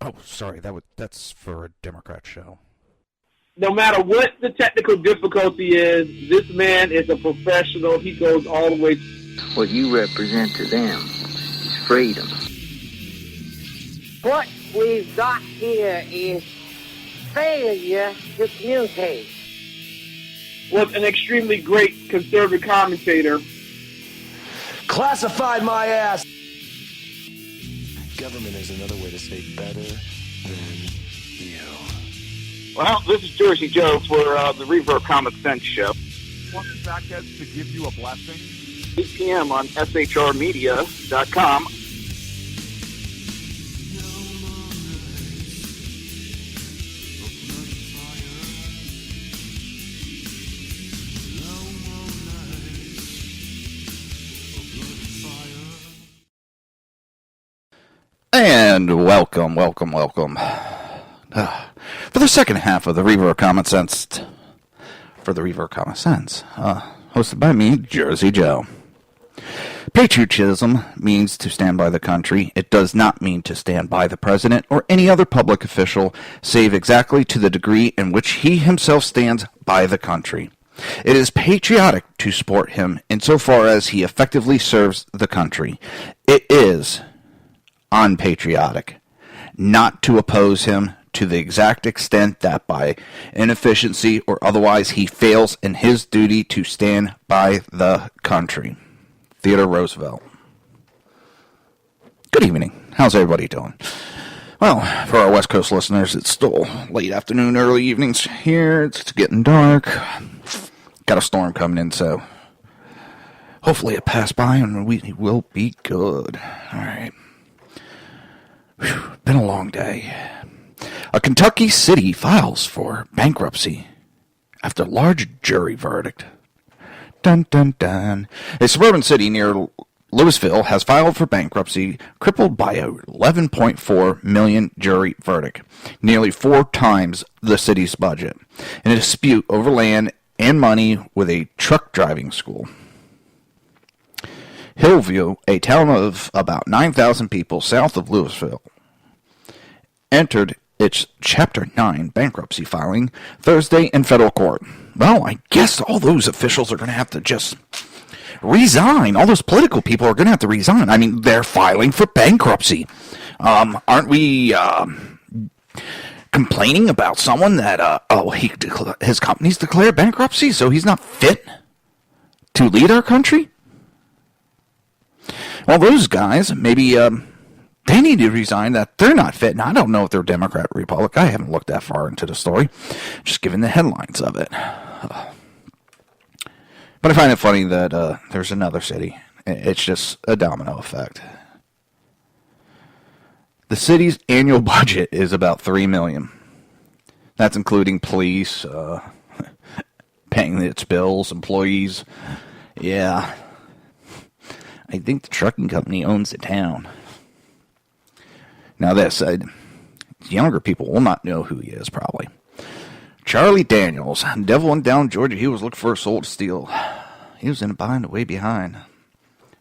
Oh, sorry, that's for a Democrat show. No matter what the technical difficulty is, this man is a professional. He goes all the way. What you represent to them is freedom. What we've got here is failure to communicate. Was an extremely great conservative commentator. Classified my ass! Government is another way to say better than you. Well, this is Jersey Joe for the Reaver Common Sense Show. Want the Sackheads to give you a blessing? 8 p.m. on shrmedia.com. And welcome. For the second half of the Reaver Common Sense, hosted by me, Jersey Joe. Patriotism means to stand by the country. It does not mean to stand by the president or any other public official, save exactly to the degree in which he himself stands by the country. It is patriotic to support him insofar as he effectively serves the country. It is unpatriotic not to oppose him to the exact extent that by inefficiency or otherwise he fails in his duty to stand by the country. Theodore Roosevelt. Good evening. How's everybody doing? Well, for our West Coast listeners, it's still late afternoon, early evenings here. It's getting dark. Got a storm coming in, so hopefully it passed by and we will be good. All right. Whew, been a long day. A Kentucky city files for bankruptcy after large jury verdict. Dun, dun, dun. A suburban city near Louisville has filed for bankruptcy, crippled by a $11.4 million jury verdict, nearly 4 times the city's budget, in a dispute over land and money with a truck driving school. Hillview, a town of about 9,000 people south of Louisville, entered its Chapter 9 bankruptcy filing Thursday in federal court. Well, I guess all those officials are going to have to just resign. All those political people are going to have to resign. I mean, they're filing for bankruptcy. Aren't we complaining about someone that, his company's declared bankruptcy, so he's not fit to lead our country? Well, those guys, maybe they need to resign, that they're not fit. And I don't know if they're Democrat or Republican. I haven't looked that far into the story, just given the headlines of it. But I find it funny that there's another city. It's just a domino effect. The city's annual budget is about $3 million. That's including police, paying its bills, employees. Yeah. I think the trucking company owns the town. Now this, younger people will not know who he is, probably. Charlie Daniels, devil in down Georgia, he was looking for a soul to steal. He was in a bind, way behind,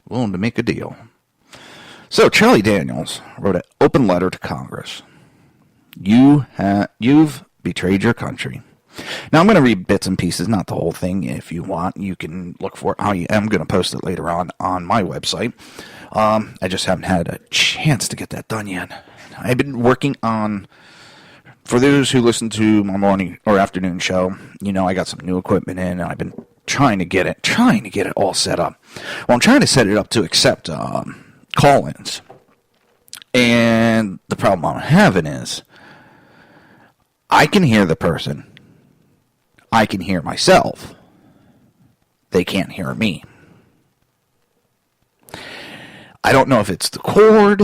willing to make a deal. So Charlie Daniels wrote an open letter to Congress. You've betrayed your country. Now I'm going to read bits and pieces, not the whole thing. If you want, you can look for it. I am going to post it later on my website. I just haven't had a chance to get that done yet. I've been working on, for those who listen to my morning or afternoon show, you know I got some new equipment in, and I've been trying to get it all set up. Well, I'm trying to set it up to accept call-ins. And the problem I'm having is I can hear the person. I can hear myself. They can't hear me. I don't know if it's the cord.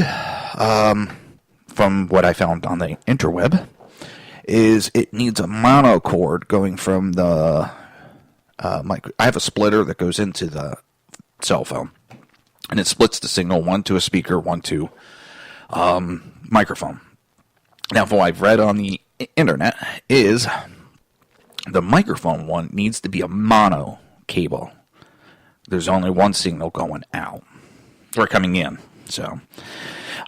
From what I found on the interweb, is it needs a mono cord going from the mic. I have a splitter that goes into the cell phone, and it splits the signal, one to a speaker, one to microphone. Now, from what I've read on the internet, is the microphone one needs to be a mono cable. There's only one signal going out or coming in. So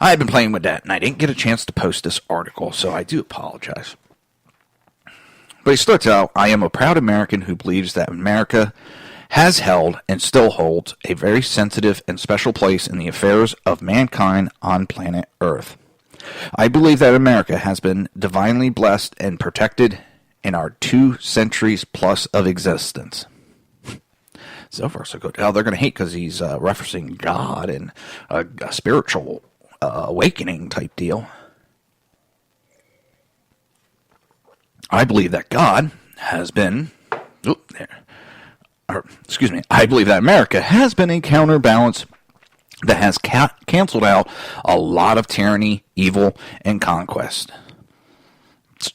I've been playing with that, and I didn't get a chance to post this article, so I do apologize. But he starts out, I am a proud American who believes that America has held and still holds a very sensitive and special place in the affairs of mankind on planet Earth. I believe that America has been divinely blessed and protected in our 2 centuries plus of existence. So far, so good. Oh, they're going to hate because he's referencing God and a spiritual awakening type deal. I believe that God has been... I believe that America has been a counterbalance that has canceled out a lot of tyranny, evil, and conquest.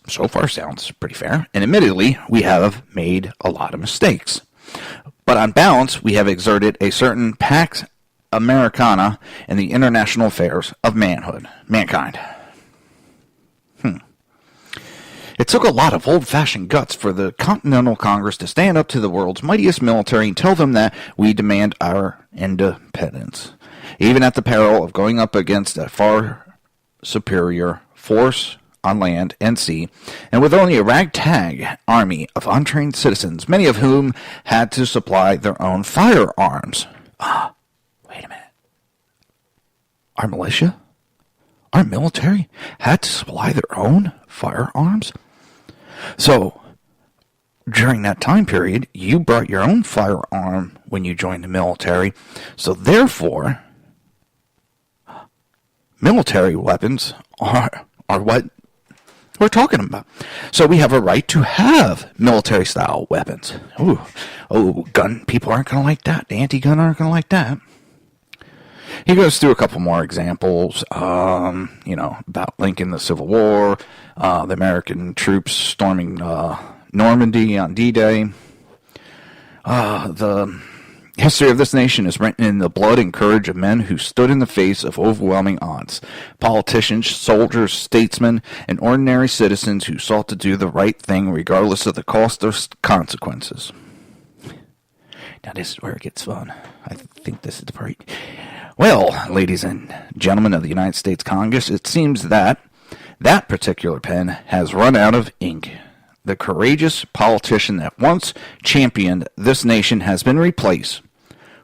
So far sounds pretty fair. And admittedly, we have made a lot of mistakes. But on balance, we have exerted a certain pax Americana in the international affairs of mankind. It took a lot of old-fashioned guts for the Continental Congress to stand up to the world's mightiest military and tell them that we demand our independence, even at the peril of going up against a far superior force on land and sea, and with only a ragtag army of untrained citizens, many of whom had to supply their own firearms. Wait a minute. Our militia? Our military had to supply their own firearms? So, during that time period, you brought your own firearm when you joined the military. So therefore, military weapons are what we're talking about. So we have a right to have military-style weapons. Gun people aren't going to like that. The anti-gun aren't going to like that. He goes through a couple more examples, about Lincoln, the Civil War, the American troops storming Normandy on D-Day. The history of this nation is written in the blood and courage of men who stood in the face of overwhelming odds. Politicians, soldiers, statesmen, and ordinary citizens who sought to do the right thing regardless of the cost or consequences. Now this is where it gets fun. I think this is the part. Well, ladies and gentlemen of the United States Congress, it seems that that particular pen has run out of ink. The courageous politician that once championed this nation has been replaced,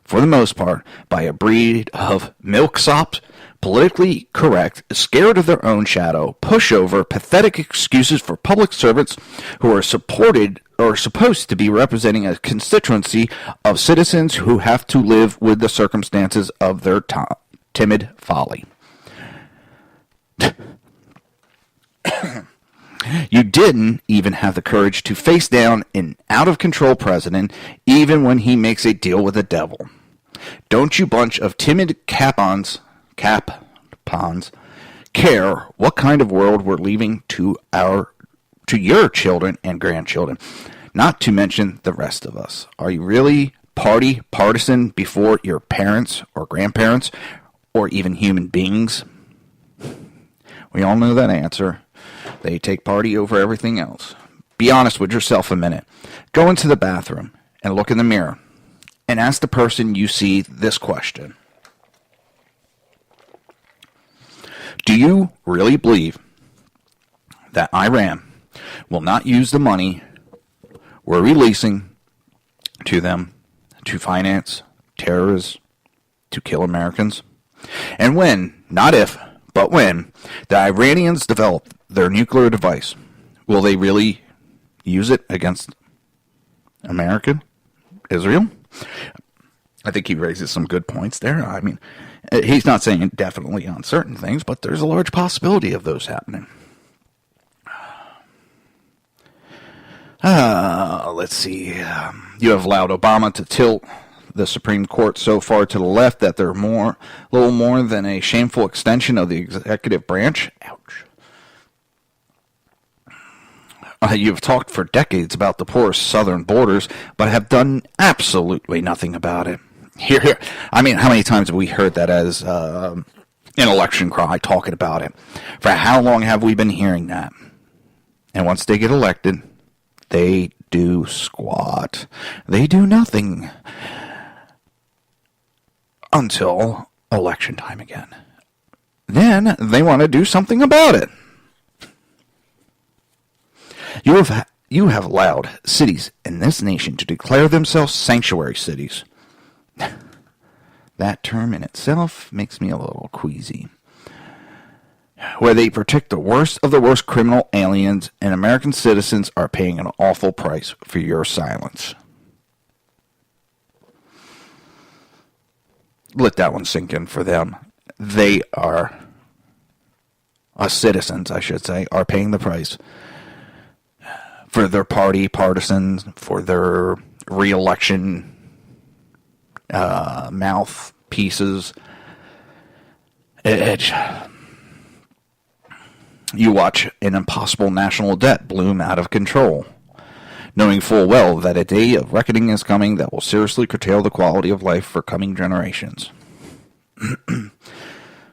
for the most part, by a breed of milksops, politically correct, scared of their own shadow, pushover, pathetic excuses for public servants who are supported or supposed to be representing a constituency of citizens who have to live with the circumstances of their timid folly. You didn't even have the courage to face down an out-of-control president even when he makes a deal with the devil. Don't you bunch of timid capons care what kind of world we're leaving to your children and grandchildren, not to mention the rest of us? Are you really partisan before your parents or grandparents or even human beings? We all know that answer. They take party over everything else. Be honest with yourself a minute. Go into the bathroom and look in the mirror and ask the person you see this question. Do you really believe that Iran will not use the money we're releasing to them to finance terrorists, to kill Americans? And when, not if, but when, the Iranians develop their nuclear device, will they really use it against Israel? I think he raises some good points there. I mean, he's not saying definitely on certain things, but there's a large possibility of those happening. Let's see. You have allowed Obama to tilt the Supreme Court so far to the left that they're little more than a shameful extension of the executive branch. Ouch. You've talked for decades about the porous southern borders, but have done absolutely nothing about it. Here. I mean, how many times have we heard that as an election cry, talking about it? For how long have we been hearing that? And once they get elected, they do squat. They do nothing until election time again. then they want to do something about it. You have allowed cities in this nation to declare themselves sanctuary cities. That term in itself makes me a little queasy. Where they protect the worst of the worst criminal aliens, and American citizens are paying an awful price for your silence. Let that one sink in for them. They are, us citizens, I should say, are paying the price for their partisans, for their re-election mouthpieces. You watch an impossible national debt bloom out of control, knowing full well that a day of reckoning is coming that will seriously curtail the quality of life for coming generations.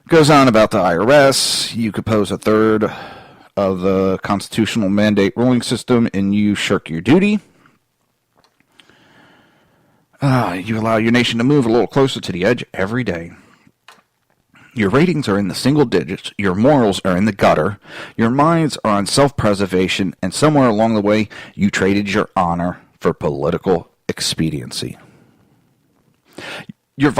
Goes on about the IRS. You could pose a third of the constitutional mandate ruling system and you shirk your duty. You allow your nation to move a little closer to the edge every day. Your ratings are in the single digits, your morals are in the gutter, your minds are on self-preservation, and somewhere along the way, you traded your honor for political expediency. You have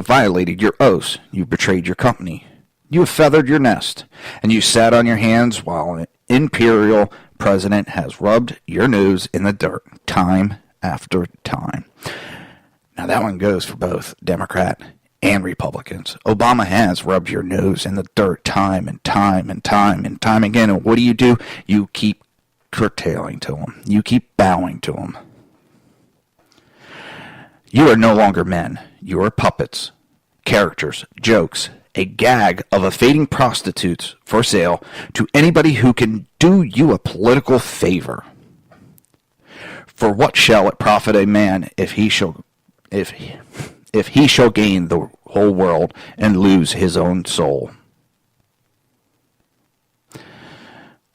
violated your oaths, you betrayed your company, you have feathered your nest, and you sat on your hands while an imperial president has rubbed your nose in the dirt time after time. Now that one goes for both Democrat and Republicans. Obama has rubbed your nose in the dirt time and time and time and time again. And what do? You keep curtailing to him. You keep bowing to him. You are no longer men. You are puppets, characters, jokes, a gag of evading prostitutes for sale to anybody who can do you a political favor. For what shall it profit a man if he shall gain the whole world and lose his own soul?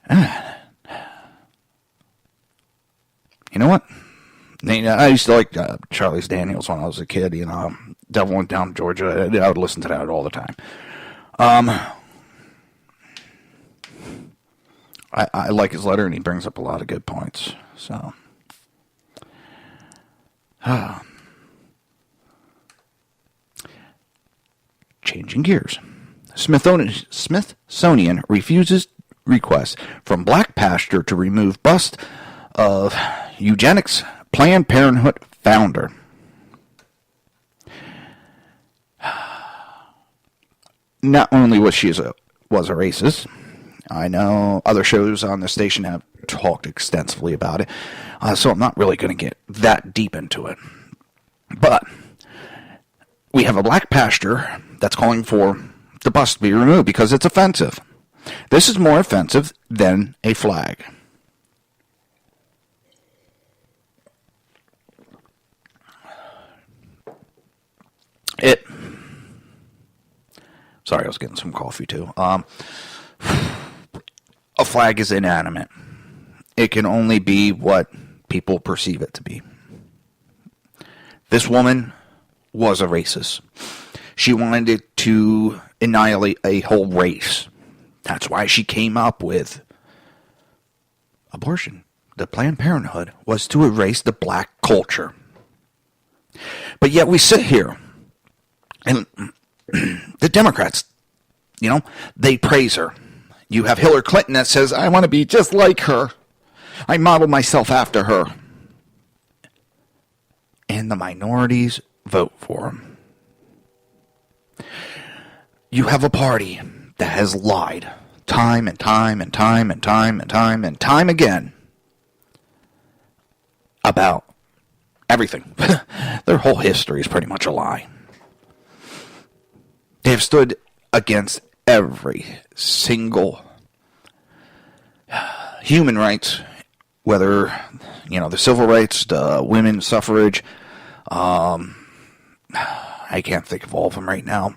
You know what? I used to like Charlie's Daniels when I was a kid. Devil Went Down Georgia. I would listen to that all the time. I like his letter, and he brings up a lot of good points. So, changing gears. Smithsonian refuses request from Black Pastor to remove bust of eugenics Planned Parenthood founder. Not only was she a racist, I know other shows on the station have talked extensively about it, so I'm not really going to get that deep into it. But we have a black pastor that's calling for the bust to be removed because it's offensive. This is more offensive than a flag. Sorry, I was getting some coffee too. A flag is inanimate. It can only be what people perceive it to be. This woman was a racist. She wanted to annihilate a whole race. That's why she came up with abortion. The Planned Parenthood was to erase the black culture. But yet we sit here and the Democrats, they praise her. You have Hillary Clinton that says, I want to be just like her. I model myself after her. And the minorities vote for him. You have a party that has lied time and time and time and time and time and time again about everything. Their whole history is pretty much a lie. They have stood against every single human rights, whether, the civil rights, the women's suffrage. I can't think of all of them right now.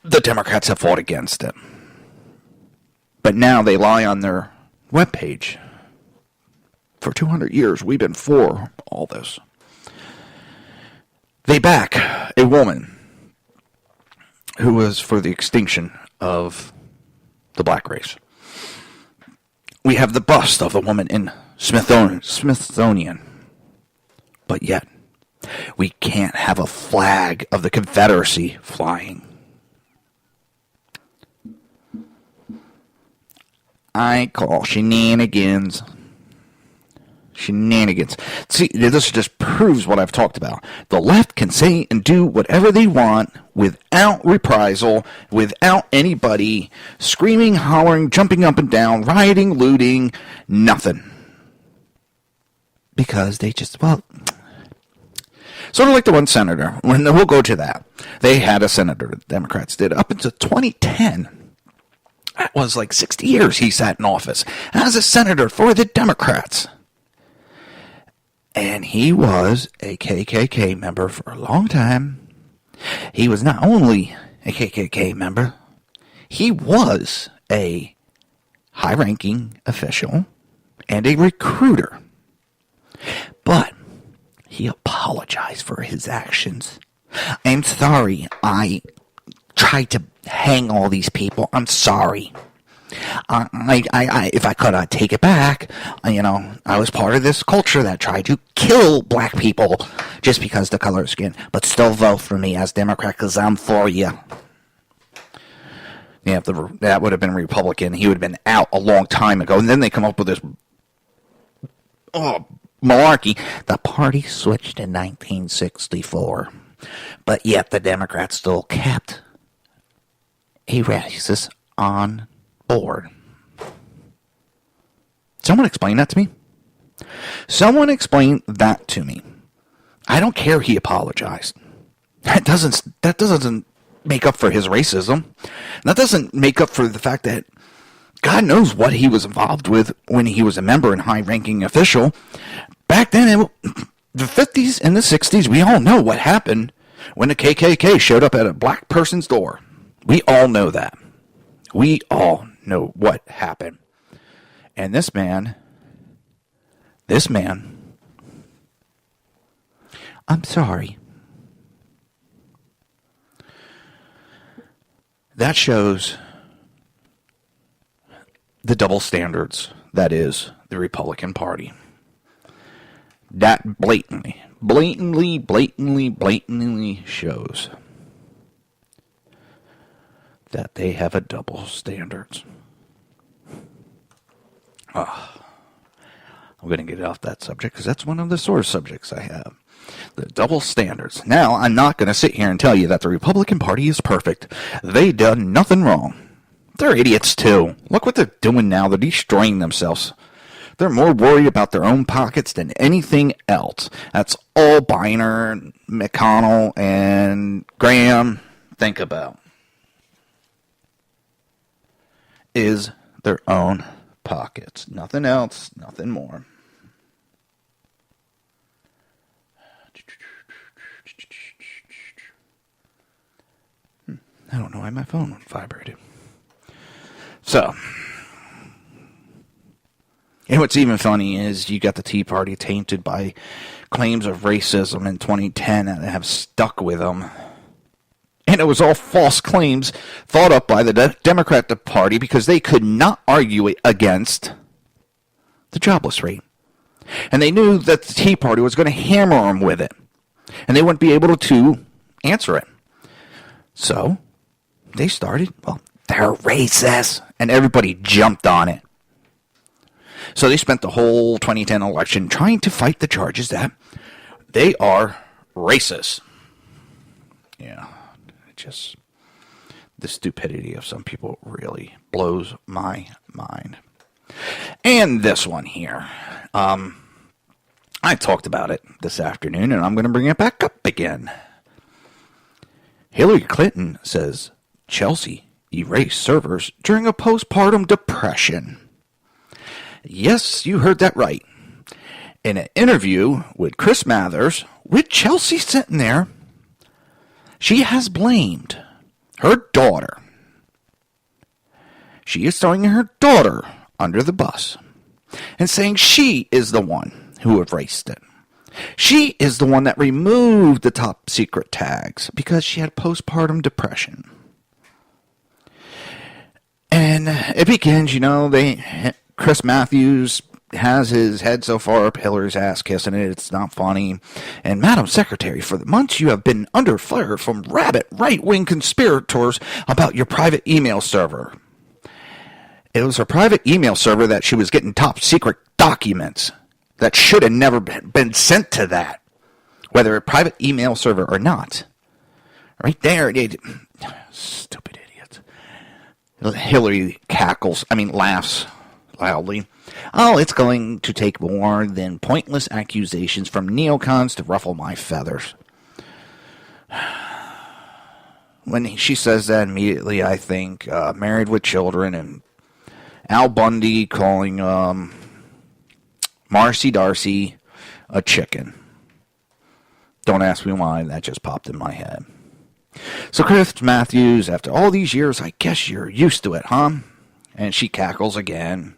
The Democrats have fought against it. But now they lie on their webpage. For 200 years, we've been for all this. They back a woman who was for the extinction of the black race. We have the bust of the woman in Smithsonian. But yet, we can't have a flag of the Confederacy flying. I call shenanigans. Shenanigans. See, this just proves what I've talked about. The left can say and do whatever they want without reprisal, without anybody screaming, hollering, jumping up and down, rioting, looting, nothing. Because they just, well, sort of like the one senator, when we'll go to that. They had a senator, the Democrats did, up until 2010. That was like 60 years he sat in office as a senator for the Democrats. And he was a KKK member for a long time. He was not only a KKK member, he was a high-ranking official and a recruiter. But he apologized for his actions. I'm sorry I tried to hang all these people. I'm sorry. If I could, I'd take it back. I was part of this culture that tried to kill black people just because the color of skin. But still vote for me as Democrat because I'm for you. Yeah, if that would have been Republican, he would have been out a long time ago. And then they come up with this malarkey. The party switched in 1964. But yet the Democrats still kept a racist on board. Someone explain that to me. Someone explain that to me. I don't care he apologized. That doesn't make up for his racism. That doesn't make up for the fact that God knows what he was involved with when he was a member and high-ranking official. Back then, the 50s and the 60s, we all know what happened when the KKK showed up at a black person's door. We all know that. We all know what happened. And this man, I'm sorry. That shows the double standards that is the Republican Party. That blatantly shows that they have a double standards. I'm going to get off that subject because that's one of the sore subjects I have. The double standards. Now, I'm not going to sit here and tell you that the Republican Party is perfect. They done nothing wrong. They're idiots too. Look what they're doing now. They're destroying themselves. They're more worried about their own pockets than anything else. That's all Biner, McConnell, and Graham think about. Is their own pockets. Nothing else, nothing more. I don't know why my phone went vibrating. So, and what's even funny is you got the Tea Party tainted by claims of racism in 2010 that have stuck with them. And it was all false claims thought up by the Democratic Party because they could not argue against the jobless rate. And they knew that the Tea Party was going to hammer them with it. And they wouldn't be able to answer it. So, they started, well, they're racist. And everybody jumped on it. So they spent the whole 2010 election trying to fight the charges that they are racist. Yeah. Just the stupidity of some people really blows my mind. And this one here. I talked about it this afternoon, and I'm going to bring it back up again. Hillary Clinton says Chelsea erased servers during a postpartum depression. Yes, you heard that right. In an interview with Chris Mathers, with Chelsea sitting there, she has blamed her daughter. She is throwing her daughter under the bus and saying she is the one who erased it. She is the one that removed the top secret tags because she had postpartum depression. And it begins, Chris Matthews has his head so far up Hillary's ass kissing it, it's not funny. And Madam Secretary, for the months you have been under fire from rabid right-wing conspirators about your private email server. It was her private email server that she was getting top secret documents that should have never been sent to that, whether a private email server or not. Right there, stupid idiots. Hillary laughs loudly. Oh, it's going to take more than pointless accusations from neocons to ruffle my feathers. When she says that, immediately I think Married with Children and Al Bundy calling Marcy Darcy a chicken. Don't ask me why, that just popped in my head. So Chris Matthews, after all these years, I guess you're used to it, huh? And she cackles again.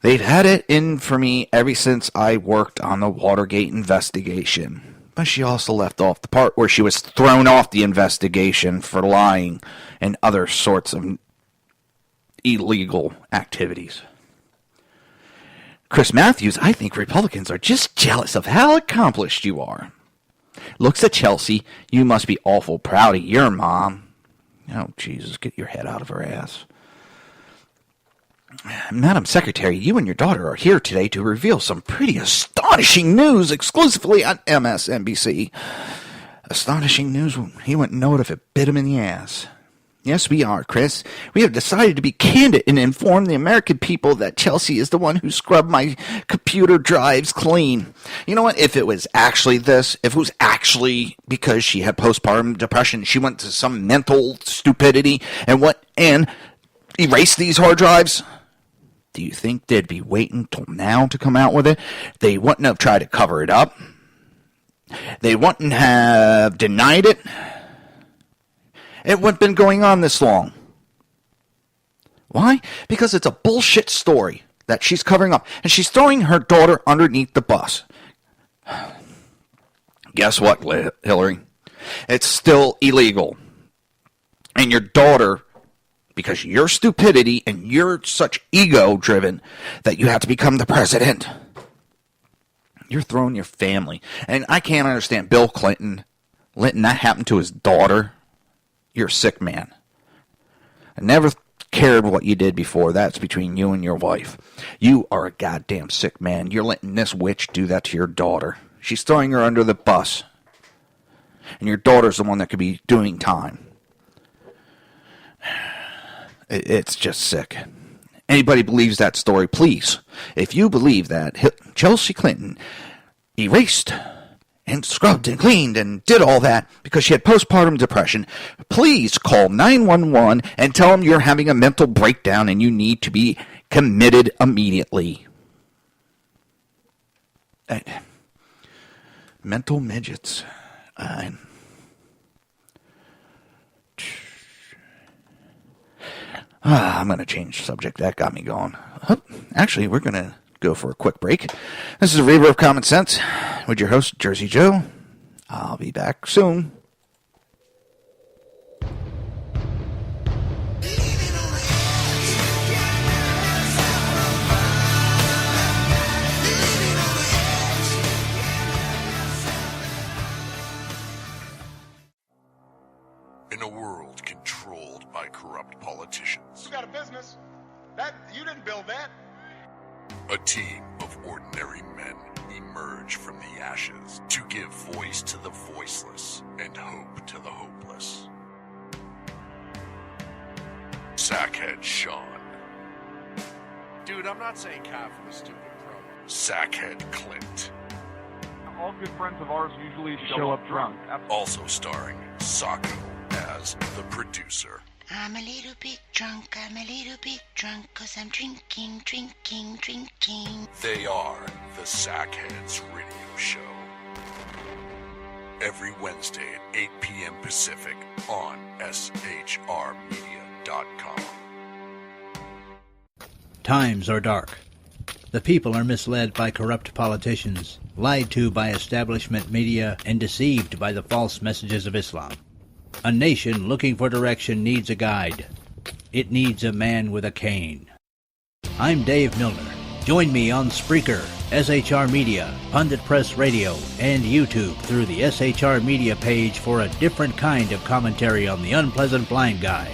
They've had it in for me ever since I worked on the Watergate investigation. But she also left off the part where she was thrown off the investigation for lying and other sorts of illegal activities. Chris Matthews, I think Republicans are just jealous of how accomplished you are. Looks at Chelsea, you must be awful proud of your mom. Oh, Jesus, get your head out of her ass. Madam Secretary, you and your daughter are here today to reveal some pretty astonishing news exclusively on MSNBC. Astonishing news, he wouldn't know it if it bit him in the ass. Yes, we are, Chris. We have decided to be candid and inform the American people that Chelsea is the one who scrubbed my computer drives clean. You know what? If it was actually this, if it was actually because she had postpartum depression, she went to some mental stupidity and erased these hard drives, do you think they'd be waiting till now to come out with it? They wouldn't have tried to cover it up. They wouldn't have denied it. It wouldn't have been going on this long. Why? Because it's a bullshit story that she's covering up. And she's throwing her daughter underneath the bus. Guess what, Hillary? It's still illegal. And your daughter, because of your stupidity and you're such ego-driven that you have to become the president, you're throwing your family. And I can't understand Bill Clinton letting that happen to his daughter. You're a sick man. I never cared what you did before. That's between you and your wife. You are a goddamn sick man. You're letting this witch do that to your daughter. She's throwing her under the bus. And your daughter's the one that could be doing time. It's just sick. Anybody believes that story, please. If you believe that Chelsea Clinton erased and scrubbed and cleaned and did all that because she had postpartum depression, please call 911 and tell them you're having a mental breakdown and you need to be committed immediately. Mental midgets. I'm going to change subject. That got me going. Actually, we're going to go for a quick break. This is a Reaver of Common Sense with your host, Jersey Joe. I'll be back soon. In a world controlled by corrupt politicians. You got a business. You didn't build that. A team of ordinary men emerge from the ashes to give voice to the voiceless and hope to the hopeless. Sackhead Sean. Dude, I'm not saying cow for the stupid pro. Sackhead Clint. All good friends of ours usually show up drunk. Also starring Sacco as the producer. I'm a little bit drunk, 'cause I'm drinking. They are the Sackheads Radio Show. Every Wednesday at 8 p.m. Pacific on shrmedia.com. Times are dark. The people are misled by corrupt politicians, lied to by establishment media, and deceived by the false messages of Islam. A nation looking for direction needs a guide. it needs a man with a cane. I'm Dave Milner. Join me on Spreaker, SHR Media, Pundit Press Radio, and YouTube through the SHR Media page for a different kind of commentary on the unpleasant blind guy.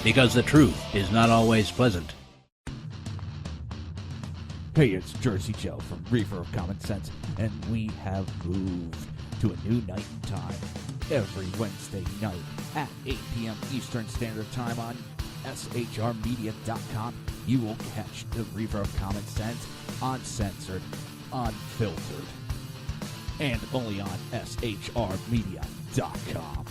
Because the truth is not always pleasant. Hey, it's Jersey Joe from Reaver of Common Sense, and we have moved to a new night and time. Every Wednesday night at 8 p.m. Eastern Standard Time on SHRmedia.com, you will catch the Reaver of Common Sense uncensored, unfiltered, and only on SHRmedia.com.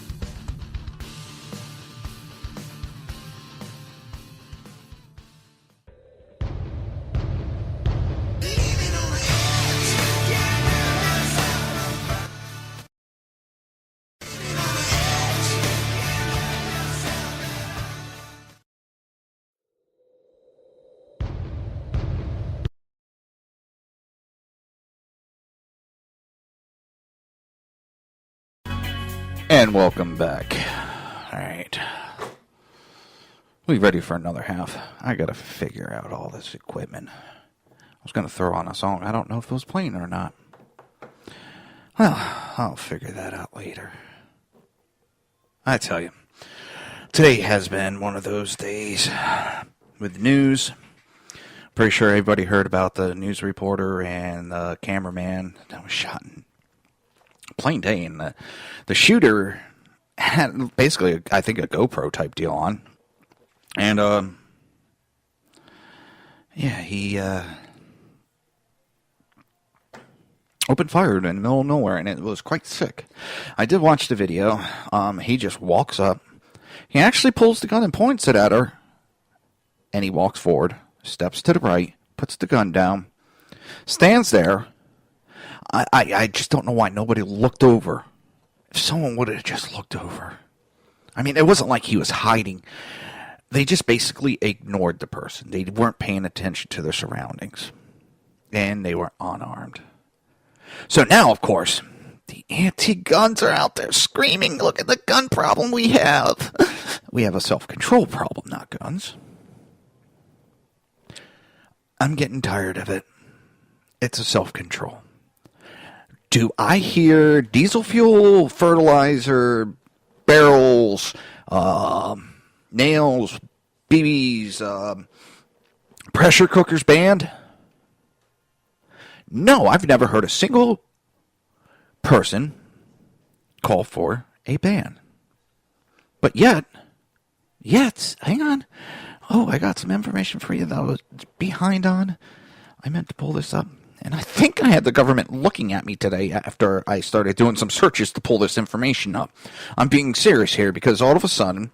And welcome back. Alright. We ready for another half. I gotta figure out all this equipment. I was gonna throw on a song. I don't know if it was playing or not. Well, I'll figure that out later. I tell you, today has been one of those days with the news. Pretty sure everybody heard about the news reporter and the cameraman that was shot in plain day, and the shooter had basically, I think, a GoPro type deal on, and he opened fire in the middle of nowhere, and it was quite sick. I did watch the video. He just walks up, he actually pulls the gun and points it at her, and he walks forward, steps to the right, puts the gun down, stands there. I just don't know why nobody looked over. If someone would have just looked over. I mean, it wasn't like he was hiding. They just basically ignored the person. They weren't paying attention to their surroundings. And they were unarmed. So now, of course, the anti-guns are out there screaming, look at the gun problem we have. We have a self-control problem, not guns. I'm getting tired of it. It's a self-control. Do I hear diesel fuel, fertilizer, barrels, nails, BBs, pressure cookers banned? No, I've never heard a single person call for a ban. But yet, hang on. Oh, I got some information for you that I was behind on. I meant to pull this up. And I think I had the government looking at me today after I started doing some searches to pull this information up. I'm being serious here because all of a sudden,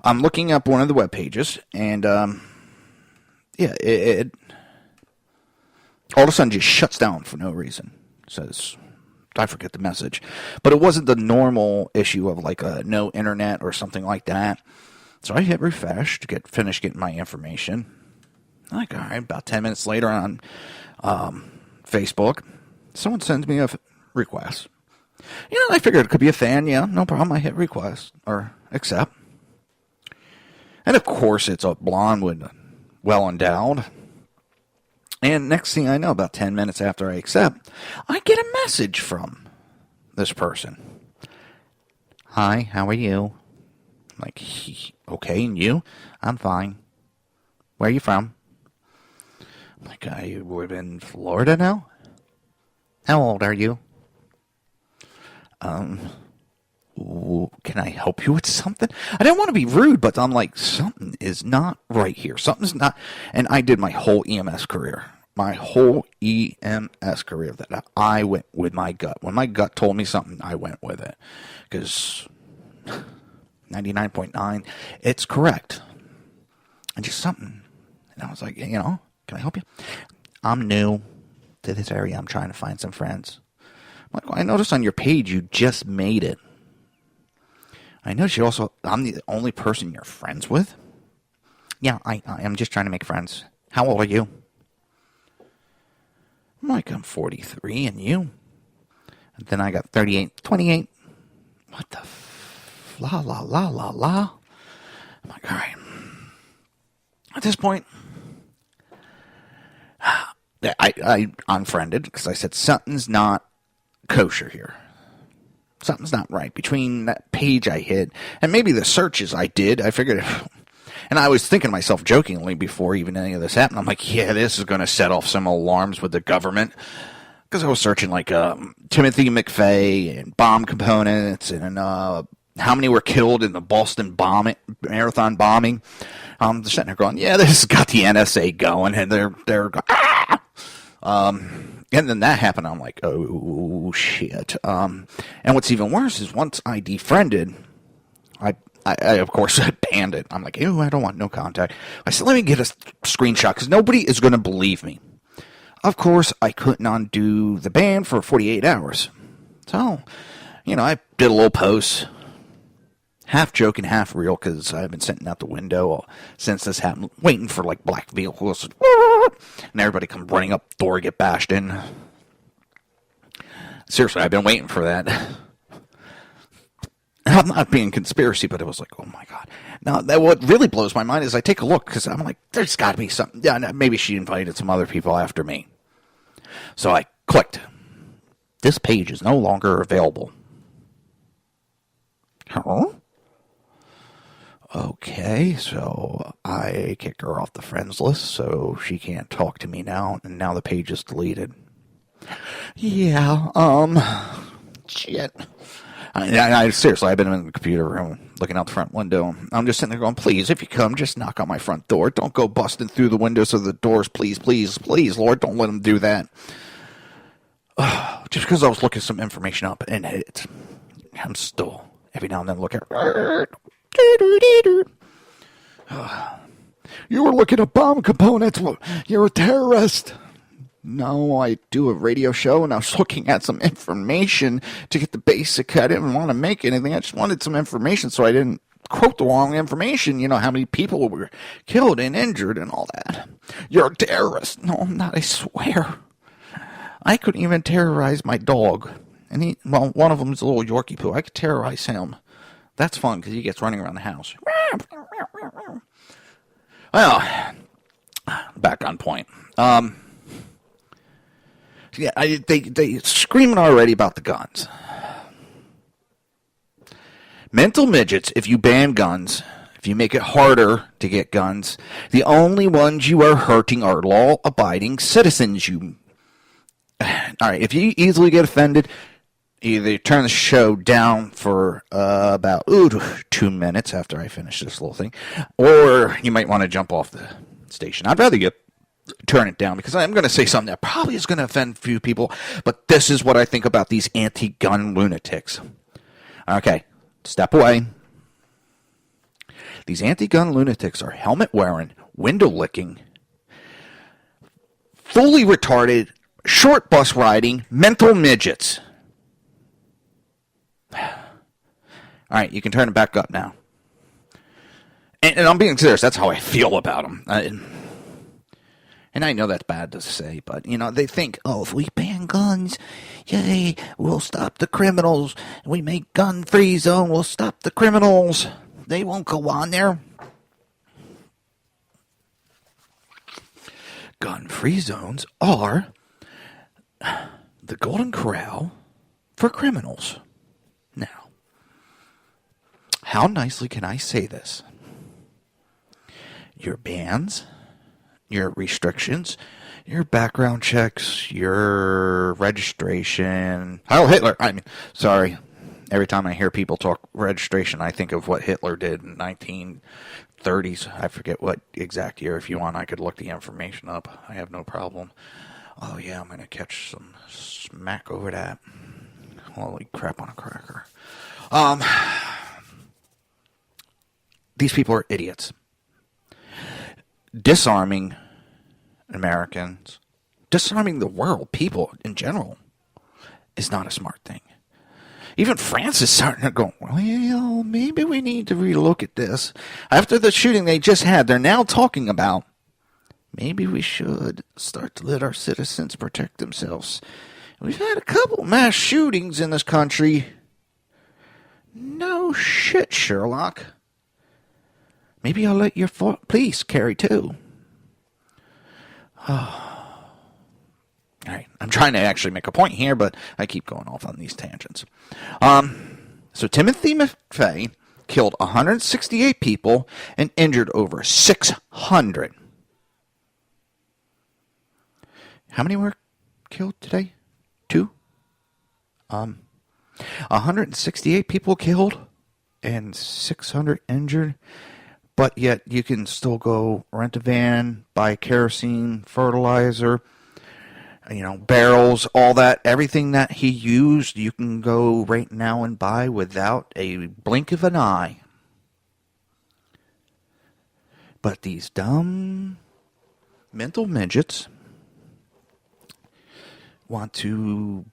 I'm looking up one of the web pages, and it all of a sudden just shuts down for no reason. It says, I forget the message. But it wasn't the normal issue of like a no internet or something like that. So I hit refresh to finish getting my information. Like, all right, about 10 minutes later on Facebook, someone sends me a request. I figured it could be a fan. Yeah, no problem. I hit request or accept. And of course, it's a blonde with well endowed. And next thing I know, about 10 minutes after I accept, I get a message from this person. Hi, how are you? I'm like, okay, and you? I'm fine. Where are you from? I'm like, I live in Florida now? How old are you? Can I help you with something? I didn't want to be rude, but I'm like, something is not right here. Something's not. And I did my whole EMS career. My whole EMS career that I went with my gut. When my gut told me something, I went with it. Because 99.9, it's correct. And just something. And I was like, can I help you? I'm new to this area. I'm trying to find some friends. I'm like, well, I noticed on your page you just made it. I noticed you also, I'm the only person you're friends with? Yeah, I am just trying to make friends. How old are you? I'm like, I'm 43, and you? And then I got 38, 28. What the la. I'm like, all right. At this point, I unfriended because I said something's not kosher here. Something's not right between that page I hit and maybe the searches I did. I figured, and I was thinking to myself jokingly before even any of this happened, I'm like, yeah, this is going to set off some alarms with the government. Because I was searching like Timothy McVeigh and bomb components and how many were killed in the Boston marathon bombing. They're sitting there going, yeah, this has got the NSA going, and they're going, ah! And then that happened. I'm like, oh shit. And what's even worse is once I defriended, I of course banned it. I'm like, ew, I don't want no contact. I said, let me get a screenshot because nobody is going to believe me. Of course, I couldn't undo the ban for 48 hours. So, I did a little post, half joking, half real, because I've been sitting out the window since this happened, waiting for, like, black vehicles, and everybody come running up the door, get bashed in. Seriously, I've been waiting for that. I'm not being conspiracy, but it was like, oh, my God. Now, what really blows my mind is I take a look, because I'm like, there's got to be something. Yeah, maybe she invited some other people after me. So I clicked. This page is no longer available. Huh? Okay, so I kick her off the friends list, so she can't talk to me now, and now the page is deleted. Yeah, shit. I seriously, I've been in the computer room looking out the front window. I'm just sitting there going, please, if you come, just knock on my front door. Don't go busting through the windows of the doors. Please, please, please, Lord, don't let them do that. Just because I was looking some information up, and I'm still, every now and then, looking at you were looking at bomb components. You're a terrorist. No, I do a radio show, and I was looking at some information to get the basic. I didn't want to make anything. I just wanted some information so I didn't quote the wrong information. How many people were killed and injured and all that. You're a terrorist. No, I'm not, I swear. I couldn't even terrorize my dog. And one of them is a little Yorkie poo. I could terrorize him. That's fun because he gets running around the house. Well, back on point. Yeah, they screaming already about the guns. Mental midgets, if you ban guns, if you make it harder to get guns, the only ones you are hurting are law-abiding citizens. All right, if you easily get offended, either turn the show down for about 2 minutes after I finish this little thing, or you might want to jump off the station. I'd rather turn it down because I'm going to say something that probably is going to offend a few people, but this is what I think about these anti-gun lunatics. Okay, step away. These anti-gun lunatics are helmet-wearing, window-licking, fully retarded, short bus riding, mental midgets. All right, you can turn it back up now. And I'm being serious. That's how I feel about them. And I know that's bad to say, but, they think, if we ban guns, yay, we'll stop the criminals. We make gun-free zone, we'll stop the criminals. They won't go on there. Gun-free zones are the Golden Corral for criminals. Now, how nicely can I say this? Your bans, your restrictions, your background checks, your registration. Heil Hitler! Sorry. Every time I hear people talk registration, I think of what Hitler did in 1930s. I forget what exact year. If you want, I could look the information up. I have no problem. Oh, yeah, I'm going to catch some smack over that. Holy crap on a cracker. These people are idiots. Disarming Americans, disarming the world, people in general, is not a smart thing. Even France is starting to go, well, maybe we need to relook at this. After the shooting they just had, they're now talking about maybe we should start to let our citizens protect themselves. We've had a couple mass shootings in this country. No shit, Sherlock. Maybe I'll let your police carry too. Oh. All right, I'm trying to actually make a point here, but I keep going off on these tangents. So Timothy McVeigh killed 168 people and injured over 600. How many were killed today? 2? 168 people killed and 600 injured. But yet you can still go rent a van, buy kerosene, fertilizer, barrels, all that. Everything that he used, you can go right now and buy without a blink of an eye. But these dumb mental midgets want to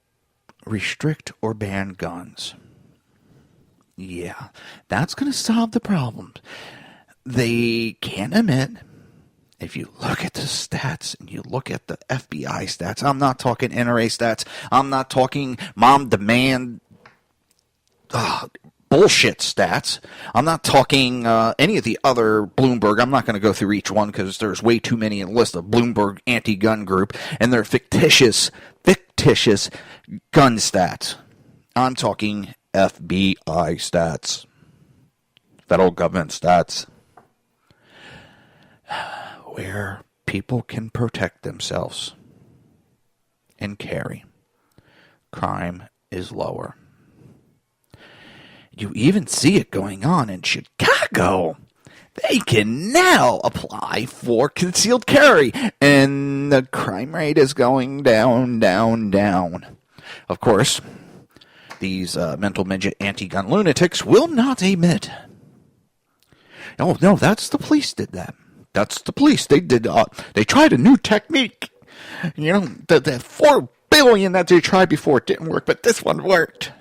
restrict or ban guns. Yeah, that's going to solve the problem. They can't admit, if you look at the stats and you look at the FBI stats, I'm not talking NRA stats, I'm not talking mom demand bullshit stats, I'm not talking any of the other Bloomberg. I'm not going to go through each one because there's way too many in the list of Bloomberg anti-gun group and their fictitious gun stats. I'm talking FBI stats, federal government stats, where people can protect themselves and carry. Crime is lower. You even see it going on in Chicago. They can now apply for concealed carry, and the crime rate is going down, down, down. Of course, these mental midget anti-gun lunatics will not admit. Oh, no, that's the police did that. That's the police. They did. They tried a new technique. The 4 billion that they tried before didn't work, but this one worked.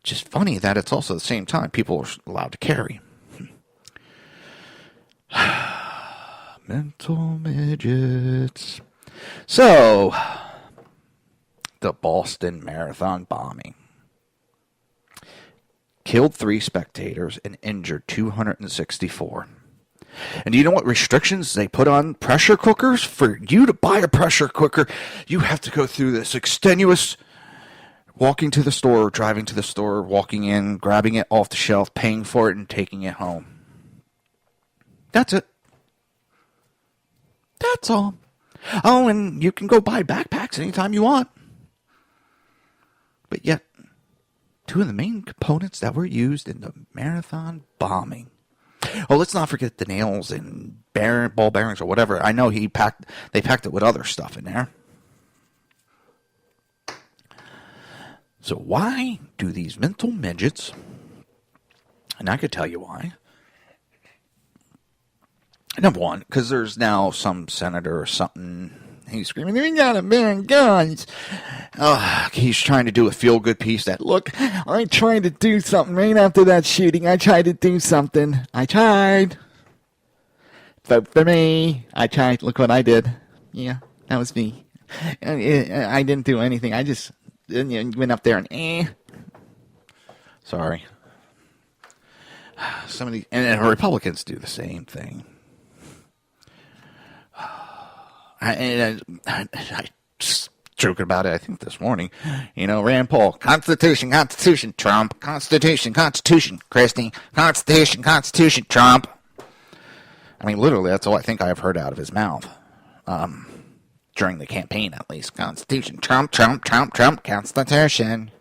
Just funny that it's also at the same time people are allowed to carry. Mental midgets. So, the Boston Marathon bombing killed 3 spectators and injured 264. And do you know what restrictions they put on pressure cookers? For you to buy a pressure cooker, you have to go through this extenuous walking to the store, driving to the store, walking in, grabbing it off the shelf, paying for it, and taking it home. That's it. That's all. Oh, and you can go buy backpacks anytime you want. But yet, 2 of the main components that were used in the marathon bombing. Oh, let's not forget the nails and ball bearings or whatever. I know they packed it with other stuff in there. So why do these mental midgets, and I could tell you why. Number one, because there's now some senator or something, he's screaming, we gotta ban guns. He's trying to do a feel-good piece that, look, I tried to do something right after that shooting. I tried to do something. I tried. Vote for me. I tried. Look what I did. Yeah, that was me. I didn't do anything. I just went up there and Sorry. Some of these, and Republicans do the same thing. I joking about it, I think, this morning. Rand Paul, Constitution, Trump, Constitution, Christie, Constitution, Trump. I mean, literally, that's all I think I've heard out of his mouth. During the campaign, at least. Constitution, Trump, Constitution.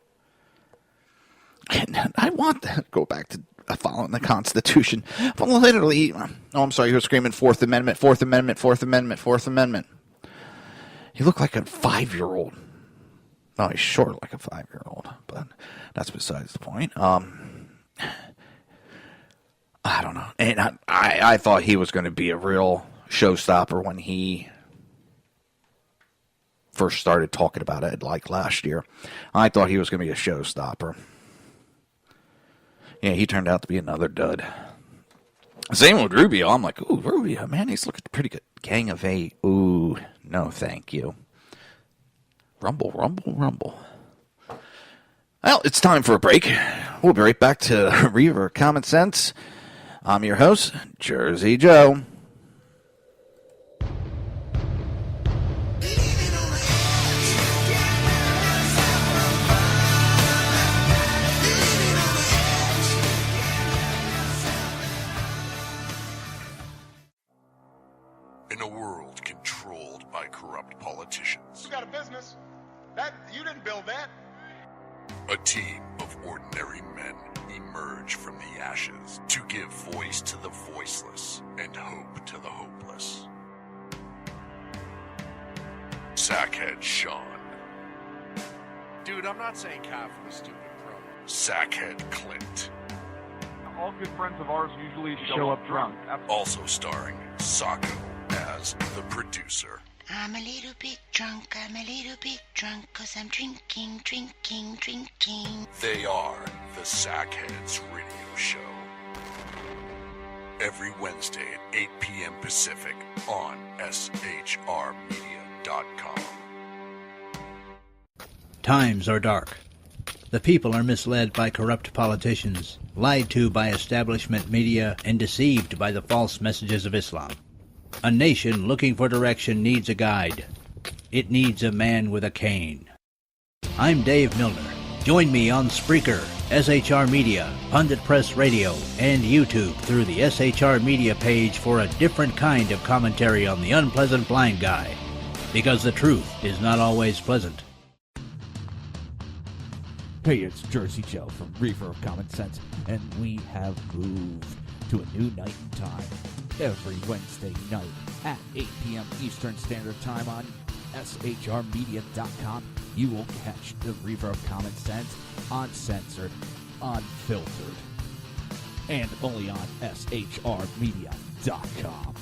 And I want to go back to following the Constitution. But literally, I'm sorry, he was screaming Fourth Amendment, Fourth Amendment, Fourth Amendment, Fourth Amendment. He looked like a 5-year-old. No, he's short like a 5-year-old, but that's besides the point. I don't know. And I thought he was going to be a real showstopper when he first started talking about it, like last year. I thought he was going to be a showstopper. Yeah, he turned out to be another dud. Same with Rubio. I'm like, ooh, Rubio, man, he's looking pretty good. Gang of 8. Ooh, no, thank you. Rumble. Well, it's time for a break. We'll be right back to Reaver Common Sense. I'm your host, Jersey Joe. In a world controlled by corrupt politicians, You got a business. That you didn't build that. a team of ordinary men emerge from the ashes to give voice to the voiceless and hope to the hopeless. Sackhead Sean. Dude, I'm not saying cow for the stupid pro. Sackhead Clint. All good friends of ours usually show up drunk. Also starring Sacco as the producer. I'm a little bit drunk, 'cause I'm drinking. They are the Sackheads Radio Show. Every Wednesday at 8 p.m. Pacific on shrmedia.com. Times are dark. The people are misled by corrupt politicians, lied to by establishment media, and deceived by the false messages of Islam. A nation looking for direction needs a guide. It needs a man with a cane. I'm Dave Milner. Join me on Spreaker, SHR Media, Pundit Press Radio, and YouTube through the SHR Media page for a different kind of commentary on the unpleasant blind guy. Because the truth is not always pleasant. Hey, it's Jersey Joe from Reaver of Common Sense, and we have moved to a new night and time. Every Wednesday night at 8 p.m. Eastern Standard Time on shrmedia.com, you will catch the Reaver of Common Sense uncensored, unfiltered, and only on shrmedia.com.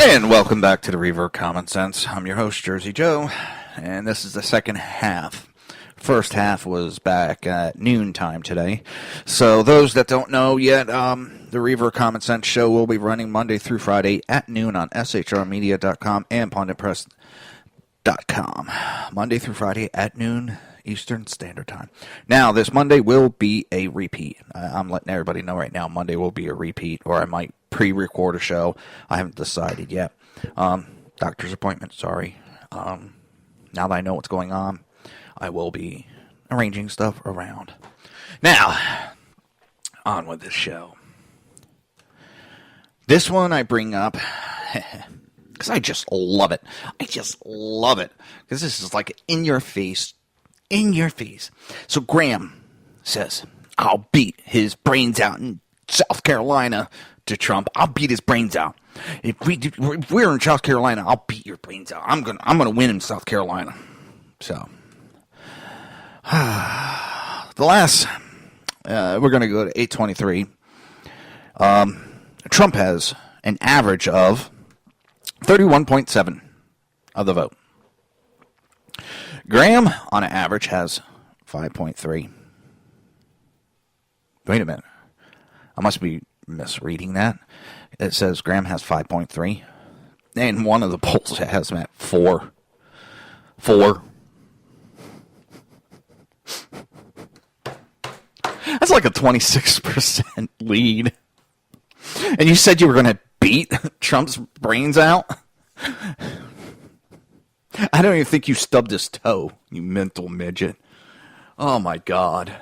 And welcome back to the Reaver Common Sense. I'm your host, Jersey Joe, and this is the second half. First half was back at noontime today. So those that don't know yet, the Reaver Common Sense show will be running Monday through Friday at noon on shrmedia.com and punditpress.com. Monday through Friday at noon Eastern Standard Time. Now, this Monday will be a repeat. I'm letting everybody know right now, Monday will be a repeat, or I might pre-record a show. I haven't decided yet. Doctor's appointment, sorry. Now that I know what's going on, I will be arranging stuff around. Now, on with this show. This one I bring up because I just love it. I just love it. Because this is like in your face. So Graham says, I'll beat his brains out in South Carolina to Trump. I'll beat his brains out. If we're in South Carolina, I'll beat your brains out. I'm gonna win in South Carolina. So the last we're gonna go to 823. Trump has an average of 31.7 of the vote. Graham, on an average, has 5.3. Wait a minute. I must be misreading that. It says Graham has 5.3. And one of the polls has him at 4. 4. That's like a 26% lead. And you said you were going to beat Trump's brains out? I don't even think you stubbed his toe, you mental midget. Oh, my God.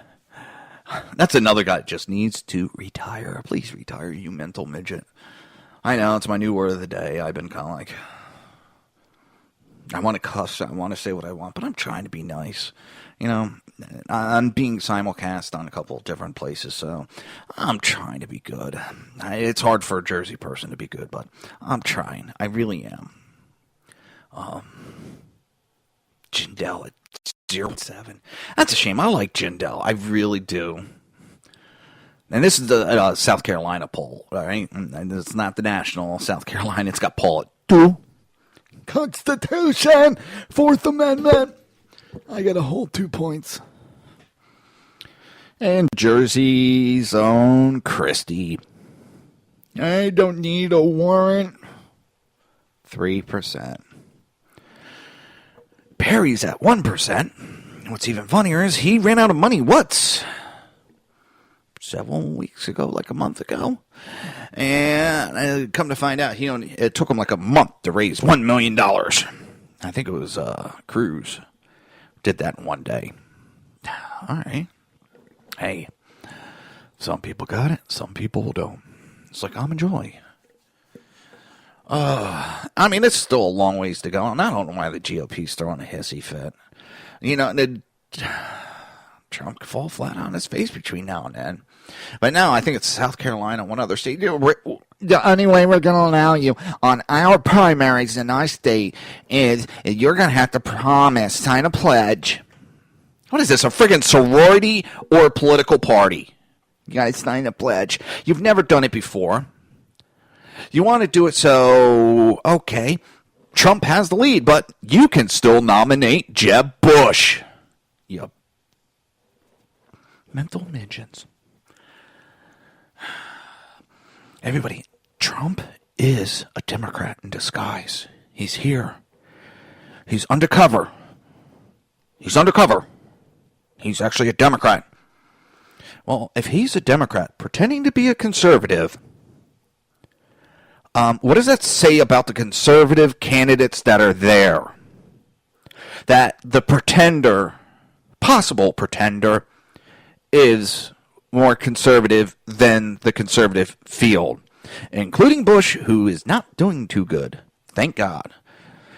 That's another guy that just needs to retire. Please retire, you mental midget. I know, it's my new word of the day. I've been kind of like, I want to cuss, I want to say what I want, but I'm trying to be nice. You know, I'm being simulcast on a couple of different places, so I'm trying to be good. It's hard for a Jersey person to be good, but I'm trying. I really am. Jindal at 0.7. That's a shame. I like Jindal. I really do. And this is the South Carolina poll, all right? And it's not the national South Carolina. It's got poll at 2. Constitution, Fourth Amendment. I got to hold 2 points. And Jersey's own Christie. I don't need a warrant. 3%. Perry's at 1%. What's even funnier is he ran out of money several weeks ago, like a month ago. And come to find out, it took him like a month to raise $1 million. I think it was Cruz did that in one day. All right. Hey, some people got it, some people don't. It's like almond joy. I mean, it's still a long ways to go, and I don't know why the GOP's throwing a hissy fit. Trump could fall flat on his face between now and then. But now I think it's South Carolina, one other state. The only way we're going to allow you on our primaries in our state is you're going to have to sign a pledge. What is this, a friggin' sorority or a political party? You got to sign a pledge. You've never done it before. You want to do it so, okay, Trump has the lead, but you can still nominate Jeb Bush. You mental midgets. Everybody, Trump is a Democrat in disguise. He's here. He's undercover. He's actually a Democrat. Well, if he's a Democrat pretending to be a conservative, what does that say about the conservative candidates that are there? That the possible pretender, is more conservative than the conservative field, including Bush, who is not doing too good. Thank God.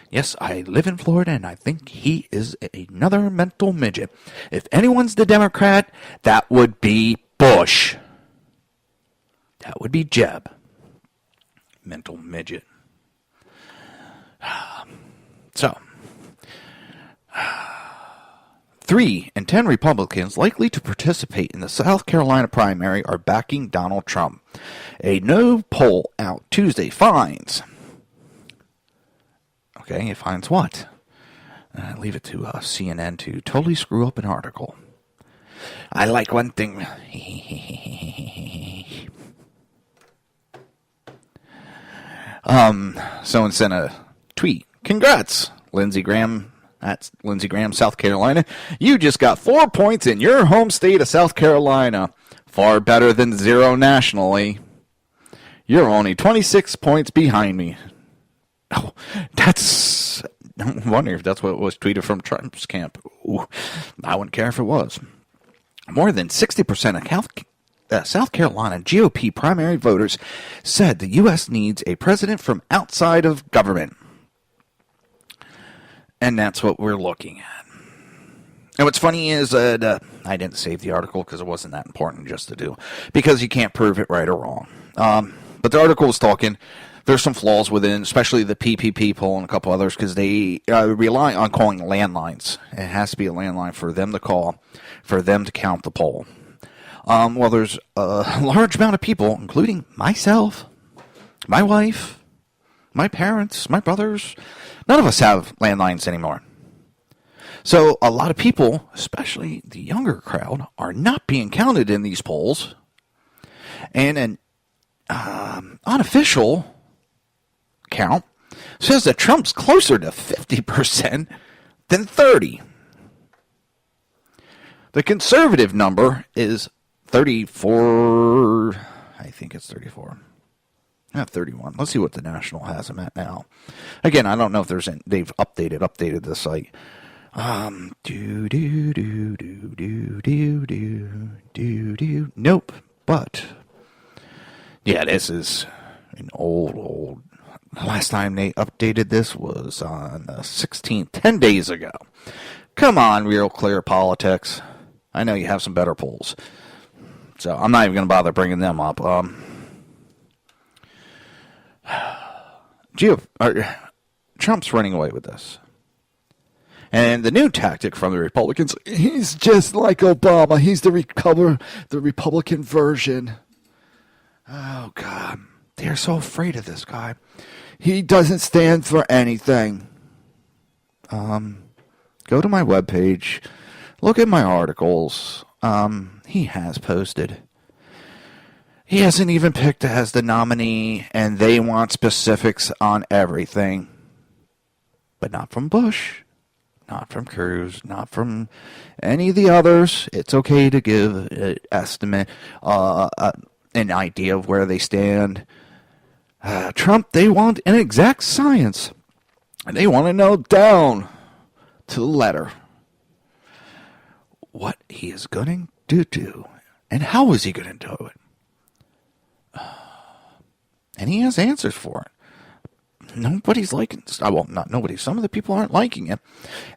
Yes, I live in Florida, and I think he is another mental midget. If anyone's the Democrat, that would be Bush. That would be Jeb. Mental midget. So, 3 in 10 Republicans likely to participate in the South Carolina primary are backing Donald Trump. A new poll out Tuesday finds... Okay, it finds what? Leave it to CNN to totally screw up an article. I like one thing. Someone sent a tweet. Congrats, Lindsey Graham. That's Lindsey Graham, South Carolina. You just got 4 points in your home state of South Carolina. Far better than 0 nationally. You're only 26 points behind me. Oh, I'm wondering if that's what was tweeted from Trump's camp. Ooh, I wouldn't care if it was. More than 60% of South Carolina GOP primary voters said the U.S. needs a president from outside of government. And that's what we're looking at. And what's funny is that I didn't save the article because it wasn't that important just to do. Because you can't prove it right or wrong. But the article was talking... There's some flaws within, especially the PPP poll and a couple others, because they rely on calling landlines. It has to be a landline for them to call, for them to count the poll. Well, there's a large amount of people, including myself, my wife, my parents, my brothers. None of us have landlines anymore. So a lot of people, especially the younger crowd, are not being counted in these polls. And an unofficial count says that Trump's closer to 50% than 30%. The conservative number is 34. I think it's 34. Not 31. Let's see what the national has him at now. Again, I don't know if they've updated the site. Nope. But yeah, this is an old. Last time they updated this was on the 16th, 10 days ago. Come on, Real Clear Politics. I know you have some better polls. So I'm not even going to bother bringing them up. Trump's running away with this. And the new tactic from the Republicans, he's just like Obama. He's the Republican version. Oh, God. They're so afraid of this guy. He doesn't stand for anything. Go to my webpage. Look at my articles. he has posted. He hasn't even picked as the nominee, and they want specifics on everything. But not from Bush, not from Cruz, not from any of the others. It's okay to give an estimate, an idea of where they stand. Trump, they want an exact science. And they want to know down to the letter what he is going to do. And how is he going to do it? And he has answers for it. Nobody's liking this. Well, not nobody. Some of the people aren't liking it.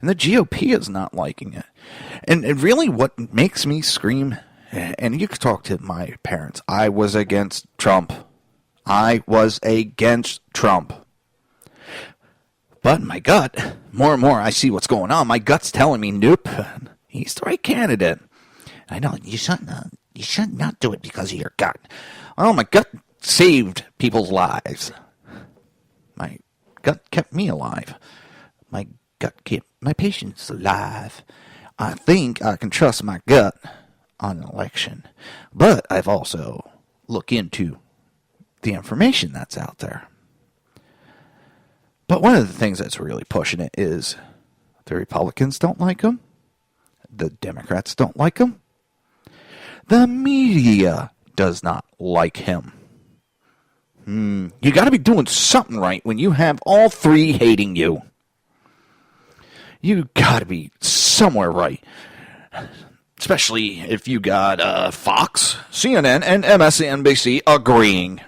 And the GOP is not liking it. And really what makes me scream, and you can talk to my parents, I was against Trump. I was against Trump. But my gut, more and more I see what's going on. My gut's telling me, nope, he's the right candidate. I know, you should not do it because of your gut. Oh, my gut saved people's lives. My gut kept me alive. My gut kept my patients alive. I think I can trust my gut on an election. But I've also looked into the information that's out there. But one of the things that's really pushing it is the Republicans don't like him. The Democrats don't like him. The media does not like him. You got to be doing something right when you have all three hating you. You got to be somewhere right. Especially if you got Fox, CNN, and MSNBC agreeing.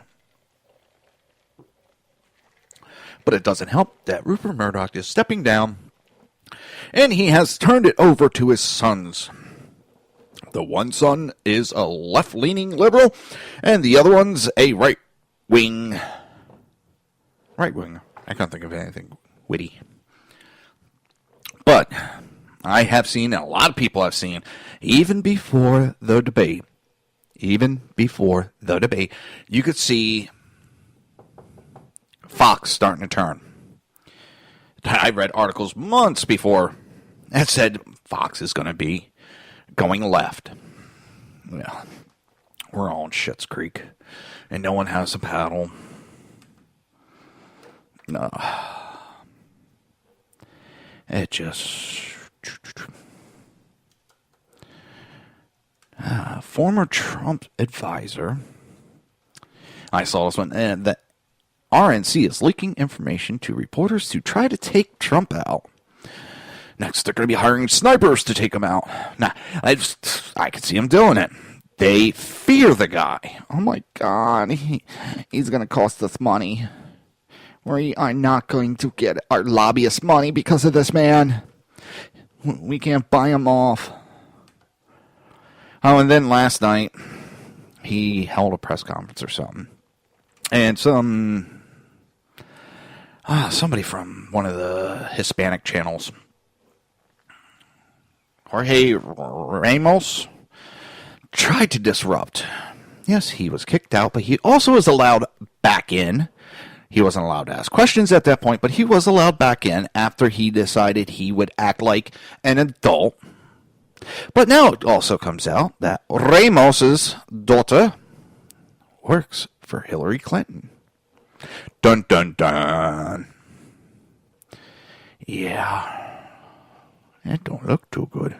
But it doesn't help that Rupert Murdoch is stepping down, and he has turned it over to his sons. The one son is a left-leaning liberal, and the other one's a right-wing. I can't think of anything witty. But I have seen, and a lot of people have seen, even before the debate, you could see Fox starting to turn. I read articles months before that said Fox is going to be going left. Yeah, we're all in Schitt's Creek, and no one has a paddle. No, it just former Trump advisor. I saw this one, and the RNC is leaking information to reporters to try to take Trump out. Next, they're going to be hiring snipers to take him out. Nah, I can see him doing it. They fear the guy. Oh my God, he's going to cost us money. We are not going to get our lobbyist money because of this man. We can't buy him off. Oh, and then last night, he held a press conference or something. And somebody from one of the Hispanic channels, Jorge Ramos, tried to disrupt. Yes, he was kicked out, but he also was allowed back in. He wasn't allowed to ask questions at that point, but he was allowed back in after he decided he would act like an adult. But now it also comes out that Ramos's daughter works for Hillary Clinton. Dun, dun, dun. Yeah. That don't look too good.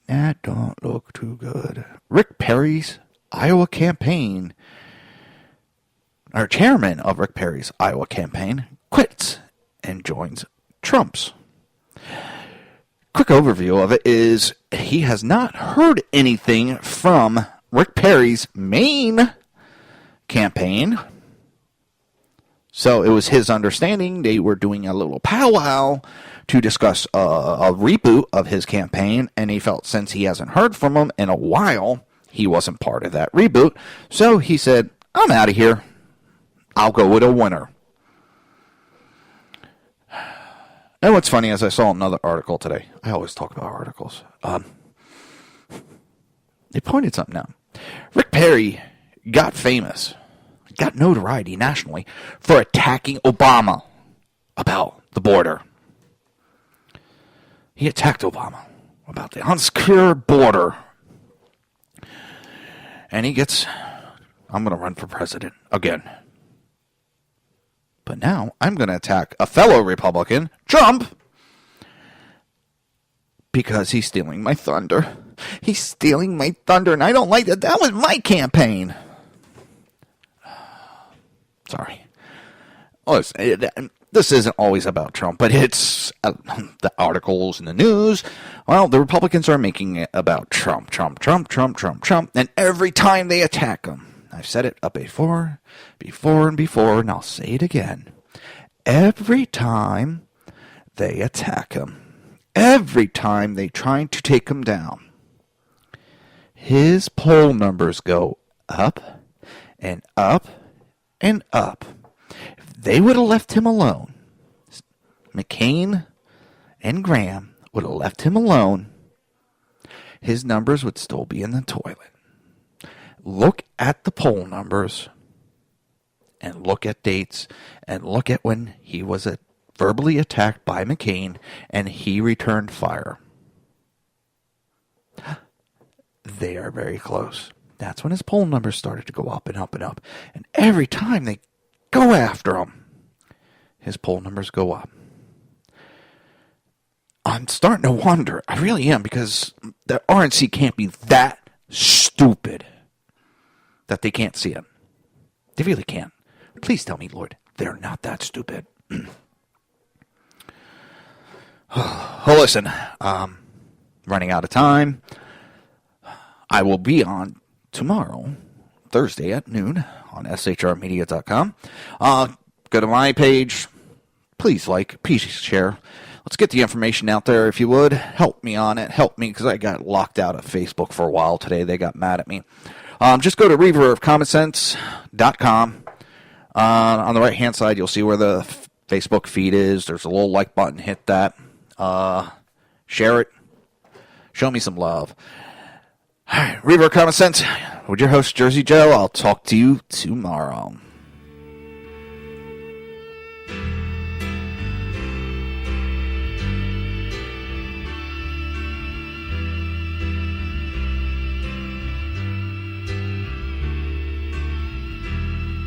That don't look too good. Rick Perry's Iowa campaign, or chairman of Rick Perry's Iowa campaign, quits and joins Trump's. Quick overview of it is he has not heard anything from Rick Perry's main campaign. So it was his understanding they were doing a little powwow to discuss a reboot of his campaign, and he felt since he hasn't heard from him in a while, he wasn't part of that reboot. So he said, I'm out of here. I'll go with a winner. And what's funny is I saw another article today. I always talk about articles. They pointed something out. Rick Perry got famous, got notoriety nationally for attacking Obama about the border. He attacked Obama. about the unsecure border. And he gets, I'm going to run for president again. But now I'm going to attack a fellow Republican, Trump, because he's stealing my thunder. He's stealing my thunder, and I don't like that. That was my campaign. Sorry. This isn't always about Trump, but it's the articles in the news. Well, the Republicans are making it about Trump, and every time they attack him, I've said it up before, and I'll say it again. Every time they attack him, every time they try to take him down, his poll numbers go up and up and up. If they would have left him alone, McCain and Graham would have left him alone, his numbers would still be in the toilet. Look at the poll numbers, and look at dates, and look at when he was verbally attacked by McCain, and he returned fire. They are very close. That's when his poll numbers started to go up and up and up. And every time they go after him, his poll numbers go up. I'm starting to wonder, I really am, because the RNC can't be that stupid that they can't see him. They really can't. Please tell me, Lord, they're not that stupid. Oh, listen, running out of time. I will be on tomorrow, Thursday at noon, on shrmedia.com. Go to my page. Please like, please share. Let's get the information out there, if you would. Help me on it. Help me, because I got locked out of Facebook for a while today. They got mad at me. Just go to reaverofcommonsense.com. On the right-hand side, you'll see where the Facebook feed is. There's a little like button. Hit that. Share it. Show me some love. All right, Reaver of Common Sense with your host, Jersey Joe. I'll talk to you tomorrow.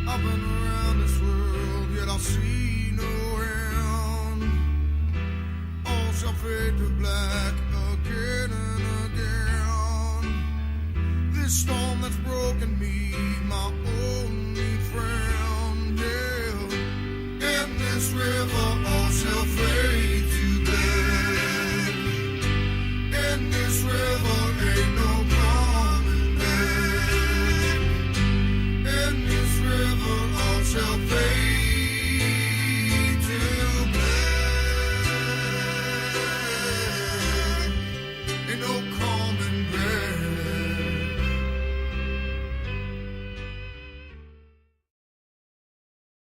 I've been around this world, yet I see no end. All shall fade to black again and again. This storm that's broken me, my only friend, yeah. In this river all shall fade to black. In this river